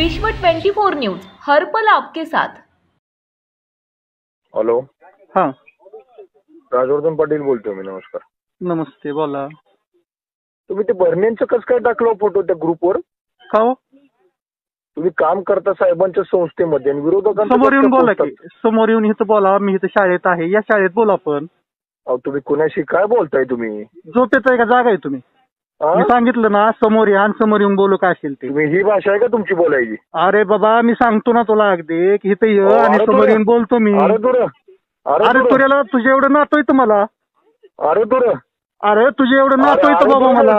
विश्व 24 न्यूज हर पल आपके साथ। हॅलो, हाँ राजवर्धन पाटील बोलतोय मी. नमस्कार. नमस्ते, बोला. तुम्ही ते भरणेंचं कसं काय टाकलं फोटो त्या ग्रुपवर? का हो? तुम्ही काम करता साहेबांच्या संस्थेमध्ये आणि विरोधकांचं समोर येऊन कसं काय बोला पोचतात? की, समोर येऊन इथं बोला. मी इथं शाळेत आहे, या शाळेत बोला. आपण अहो, तुम्ही कुणाशी काय बोलताय तुम्ही? झोपेत आहे का जागा आहे तुम्ही? हा? मी सांगितलं ना, समोर या आणि समोर येऊन बोलू काय असेल ते. तुम्ही ही भाषा आहे का तुमची बोलायची? अरे बाबा, मी सांगतो ना तुला अगदी की इथं ये आणि अरे समोर तुला- येऊन बोलतो मी. अरे तुला अरे तुझ्याला तुझ्या एवढं नातोय तुम्हाला. अरे तुला अरे तुझे एवढं नातोय तर बाबा मला.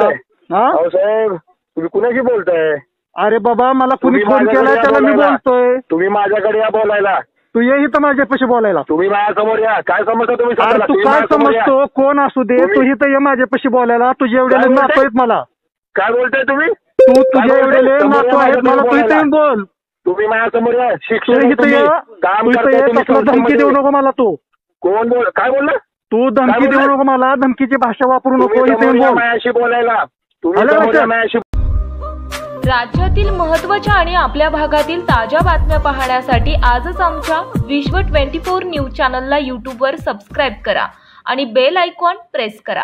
हा? अहो साहेब, तुम्ही कुणाशी बोलताय? अरे बाबा, मला कुणी तुम्ही फोन माझ्याकडे केलाय या त्याला मी बोलायला. बोलतोय. तुम्ही माझ्याकडे या बोलायला. तू ये इथं माझ्यापाशी बोलायला. तुम्ही माझ्यासमोर या. काय समजता तुम्ही अरे स्वतःला? तू तुम्ही काय माझ्यासमोर या. समजतो? कोण असू दे, तुम्ही- तू इथं ये माझ्यापाशी बोलायला. तुझे एवढे काय बोलताय? नातोय मला. काय बोलताय तुम्ही? तू काय तुझे बोलताय? एवढे समोर नातू या आहेत मला. तू माझ्यासमोर इथे येऊन बोल. तुम्ही माझ्यासमोर या. तू शिक्षण इथं तुम्ही ये. काम तू इथं करताय ये. तुम्ही तसलं धमकी संस्थेमध्ये. देऊ नको मला. तू कोण बोल? काय बोलला? तू धमकी काय देऊ बोलला? नको मला. धमकीची भाषा वापरू नको. तुम्ही इथे समोर येऊन या बोल. माझ्याशी बोलायला. तुम्ही आलं समोर या लक्षात? माझ्याशी. राज्यातील महत्त्वाच्या आणि आपल्या भागातील ताज्या बातम्या पाहण्यासाठी आजच आमच्या विश्व 24 न्यूज चॅनलला यूट्यूबवर सबस्क्राईब करा आणि बेल आयकॉन प्रेस करा।